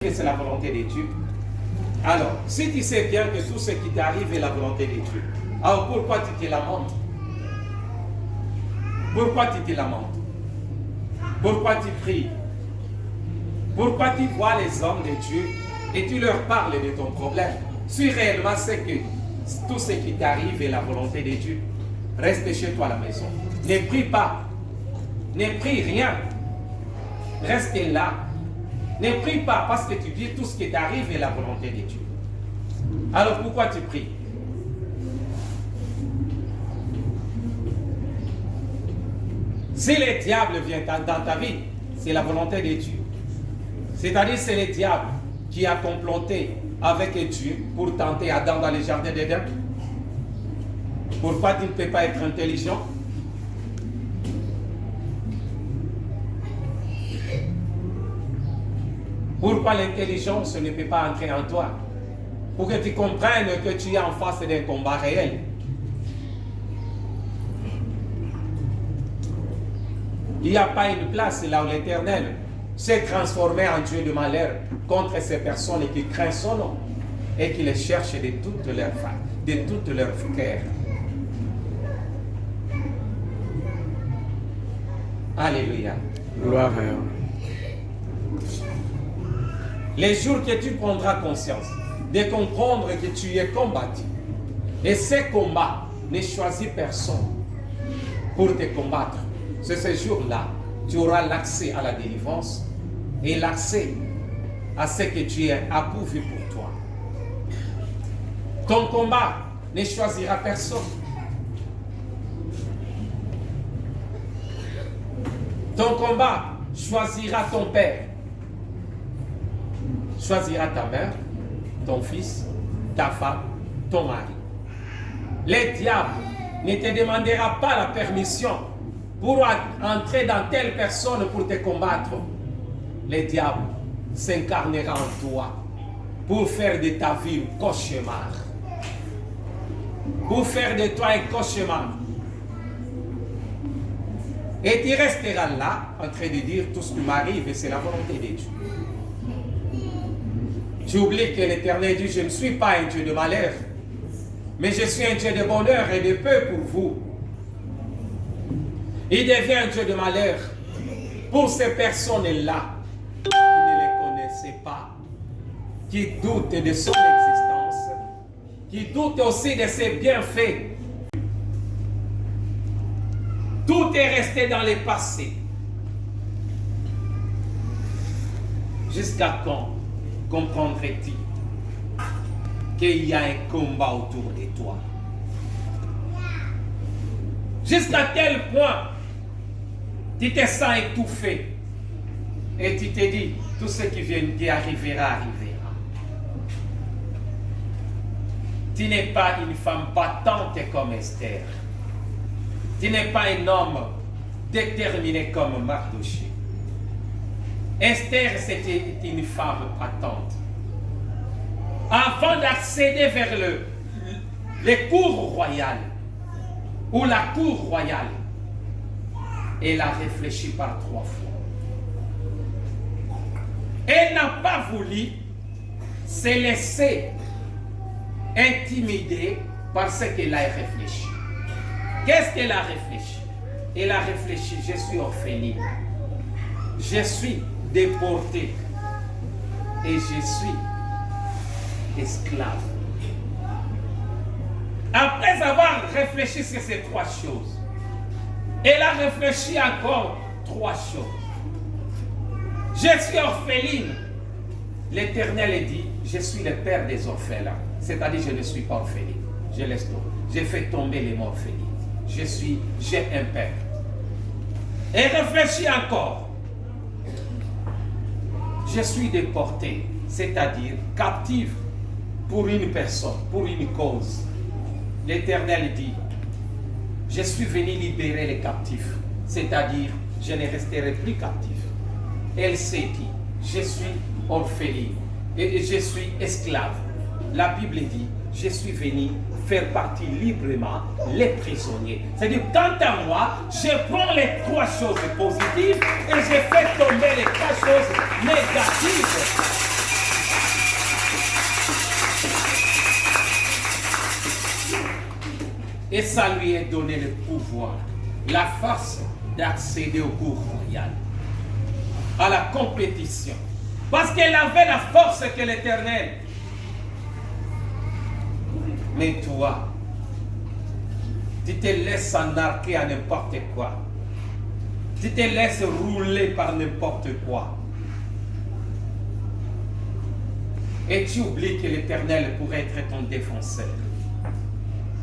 que c'est la volonté de Dieu. Alors, si tu sais bien que tout ce qui t'arrive est la volonté de Dieu, alors pourquoi tu te lamentes? Pourquoi tu te lamentes? Pourquoi tu pries? Pourquoi tu vois les hommes de Dieu et tu leur parles de ton problème? Si réellement c'est que tout ce qui t'arrive est la volonté de Dieu, reste chez toi à la maison. Ne prie pas. Ne prie rien. Reste là. Ne prie pas parce que tu dis tout ce qui t'arrive est la volonté de Dieu. Alors pourquoi tu pries? Si le diable vient dans ta vie, c'est la volonté de Dieu. C'est-à-dire c'est le diable qui a comploté avec Dieu pour tenter Adam dans le jardin d'Éden. Pourquoi tu ne peux pas être intelligent? Pourquoi l'intelligence ne peut pas entrer en toi? Pour que tu comprennes que tu es en face d'un combat réel. Il n'y a pas une place là où l'Éternel s'est transformé en Dieu de malheur contre ces personnes qui craignent son nom et qui les cherchent de toute leur faim, de toute leur cœur. Alléluia. Gloire à Dieu. Les jours que tu prendras conscience de comprendre que tu es combattu, et ces combats ne choisissent personne pour te combattre, c'est ce jour-là tu auras l'accès à la délivrance et l'accès à ce que tu as approuvé pour toi. Ton combat ne choisira personne. Ton combat choisira ton père, choisira ta mère, ton fils, ta femme, ton mari. Le diable ne te demandera pas la permission pour entrer dans telle personne pour te combattre. Le diable s'incarnera en toi pour faire de ta vie un cauchemar. Pour faire de toi un cauchemar. Et tu resteras là en train de dire tout ce qui m'arrive et c'est la volonté de Dieu. Tu oublies que l'Éternel dit, je ne suis pas un Dieu de malheur, mais je suis un Dieu de bonheur et de paix pour vous. Il devient un Dieu de malheur pour ces personnes-là qui ne les connaissaient pas, qui doutent de son existence, qui doutent aussi de ses bienfaits. Tout est resté dans le passé. Jusqu'à quand comprendrais-tu qu'il y a un combat autour de toi? Jusqu'à tel point, tu te sens étouffé et tu te dis, tout ce qui vient d'y arrivera, arrivera. Tu n'es pas une femme battante comme Esther. Tu n'es pas un homme déterminé comme Mardochée. Esther, c'était une femme battante. Avant d'accéder vers les cours royales, ou la cour royale, elle a réfléchi par 3 fois. Elle n'a pas voulu se laisser intimider parce qu'elle a réfléchi. Qu'est-ce qu'elle a réfléchi? Elle a réfléchi, je suis orpheline, je suis déportée et je suis esclave. Après avoir réfléchi sur ces 3 choses, elle a réfléchi encore 3 choses. Je suis orpheline. L'Éternel dit, je suis le père des orphelins. C'est-à-dire, je ne suis pas orpheline. Je laisse tomber. J'ai fait tomber les orphelines. J'ai un père. Et réfléchis encore. Je suis déporté, c'est-à-dire captive pour une personne, pour une cause. L'Éternel dit, je suis venu libérer les captifs, c'est-à-dire je ne resterai plus captif. Elle s'est dit, je suis orpheline et je suis esclave. La Bible dit, je suis venu faire partie librement les prisonniers. C'est-à-dire, quant à moi, je prends les 3 choses positives et je fais tomber les 3 choses négatives. Et ça lui a donné le pouvoir, la force d'accéder au cours royal, à la compétition. Parce qu'elle avait la force que l'Éternel. Mais toi, tu te laisses embarquer à n'importe quoi. Tu te laisses rouler par n'importe quoi. Et tu oublies que l'Éternel pourrait être ton défenseur.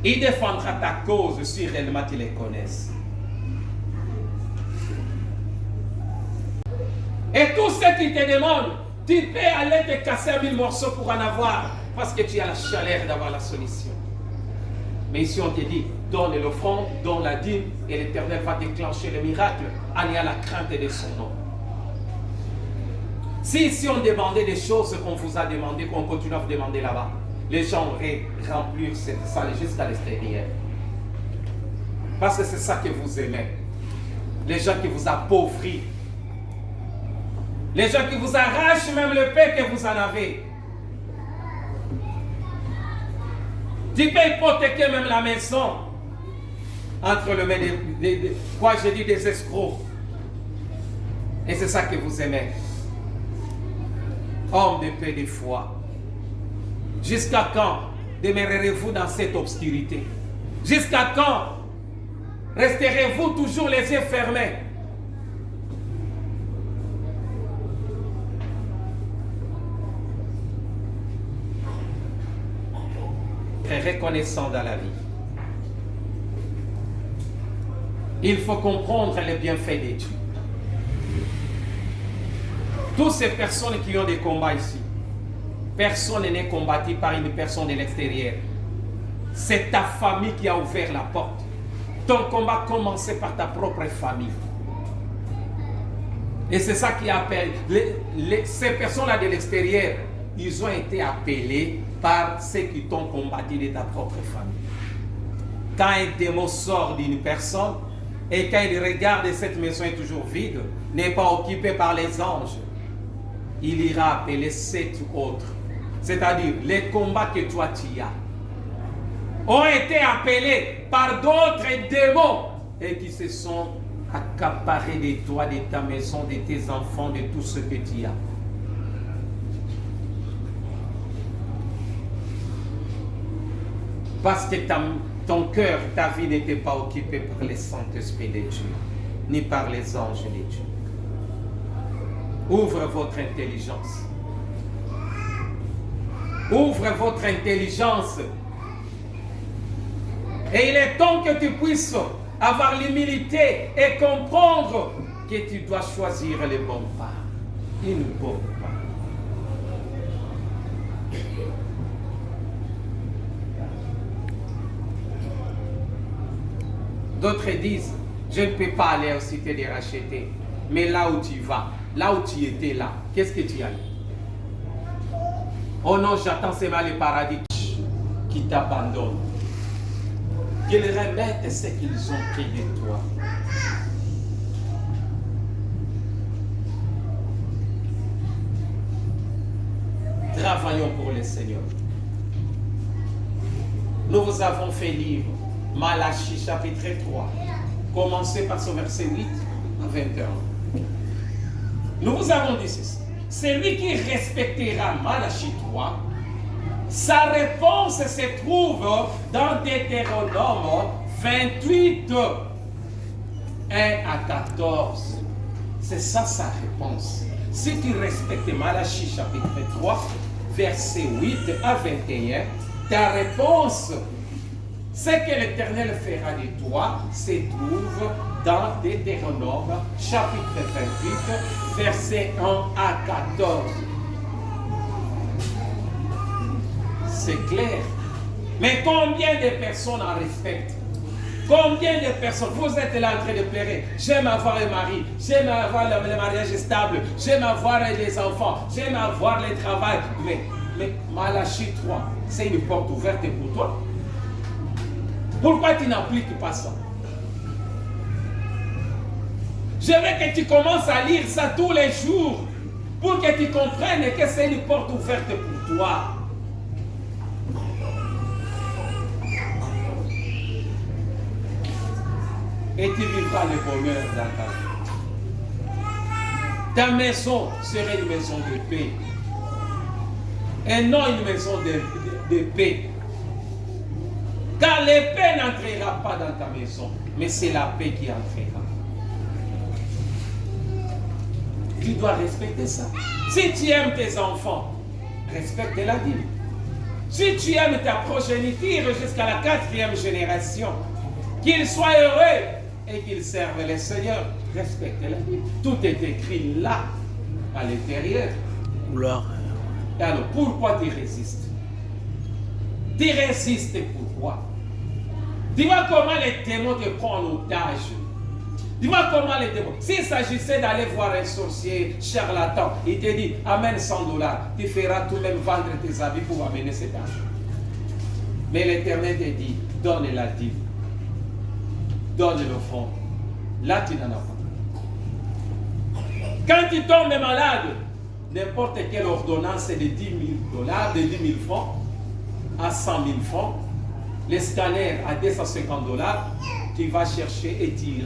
Il défendra ta cause si réellement tu les connaisses. Et tous ceux qui te demandent, tu peux aller te casser 1000 morceaux pour en avoir, parce que tu as la chaleur d'avoir la solution. Mais ici on te dit, donne l'offrande, donne la dîme, et l'Éternel va déclencher le miracle en ayant la crainte de son nom. Si ici on demandait des choses qu'on vous a demandé, qu'on continue à vous demander là-bas, les gens auraient rempli cette salle jusqu'à l'extérieur. Parce que c'est ça que vous aimez. Les gens qui vous appauvrissent. Les gens qui vous arrachent même le pain que vous en avez. Tu peux hypothéquer même la maison entre le mains quoi je dis des escrocs. Et c'est ça que vous aimez. Homme de paix de foi. Jusqu'à quand demeurerez-vous dans cette obscurité? Jusqu'à quand resterez-vous toujours les yeux fermés? Très reconnaissant dans la vie. Il faut comprendre les bienfaits de Dieu. Toutes ces personnes qui ont des combats ici, personne n'est combattu par une personne de l'extérieur. C'est ta famille qui a ouvert la porte. Ton combat commençait par ta propre famille. Et c'est ça qui appelle ces personnes-là de l'extérieur. Ils ont été appelés par ceux qui t'ont combattu de ta propre famille. Quand un démon sort d'une personne et quand il regarde et cette maison est toujours vide, n'est pas occupée par les anges, il ira appeler 7 autres. C'est-à-dire, les combats que toi tu as ont été appelés par d'autres démons et qui se sont accaparés de toi, de ta maison, de tes enfants, de tout ce que tu as. Parce que ton cœur, ta vie n'était pas occupée par les Saint-Esprit de Dieu, ni par les anges de Dieu. Ouvre votre intelligence. Ouvre votre intelligence. Et il est temps que tu puisses avoir l'humilité et comprendre que tu dois choisir le bon pas. Une bonne pas. D'autres disent, je ne peux pas aller aux cités de racheter. Mais là où tu vas, là où tu étais là, qu'est-ce que tu as dit? Oh non, j'attends seulement le paradis qui t'abandonne. Qu'ils remettent ce qu'ils ont pris de toi. Travaillons pour le Seigneur. Nous vous avons fait lire Malachie chapitre 3. Commencez par ce verset 8 à 21. Nous vous avons dit ceci. Celui qui respectera Malachie 3, sa réponse se trouve dans Deutéronome 28, 1 à 14. C'est ça sa réponse. Si tu respectes Malachie chapitre 3, verset 8 à 21, ta réponse, ce que l'Éternel fera de toi, se trouve dans Deutéronome chapitre 28, verset 1 à 14. C'est clair. Mais combien de personnes en respectent? Combien de personnes, vous êtes là en train de pleurer, j'aime avoir un mari, j'aime avoir le mariage stable, j'aime avoir des enfants, j'aime avoir le travail. Mais Malachie 3, c'est une porte ouverte pour toi. Pourquoi tu n'appliques pas ça? Je veux que tu commences à lire ça tous les jours pour que tu comprennes que c'est une porte ouverte pour toi. et tu vivras le bonheur dans ta vie. Ta maison serait une maison de paix et non une maison de paix. Car l'épée n'entrera pas dans ta maison, mais c'est la paix qui entrera. Tu dois respecter ça. Si tu aimes tes enfants, respecte la Bible. Si tu aimes ta progéniture jusqu'à la 4e génération, qu'ils soient heureux et qu'ils servent le Seigneur, respecte la Bible. Tout est écrit là, à l'intérieur. Alors, pourquoi tu résistes? Tu résistes pourquoi? Dis-moi comment les démons te prennent en otage. Dis-moi comment les démons. S'il s'agissait d'aller voir un sorcier charlatan, il te dit, amène $100, tu feras tout même vendre tes habits pour amener cet argent. Mais l'Éternel te dit, donne la dîme, donne l'offrande. Là, tu n'en as pas. Quand tu tombes malade, n'importe quelle ordonnance de $10 000, de 10 000 francs à 100 000 francs, les scanners à $250, tu vas chercher et tu iras.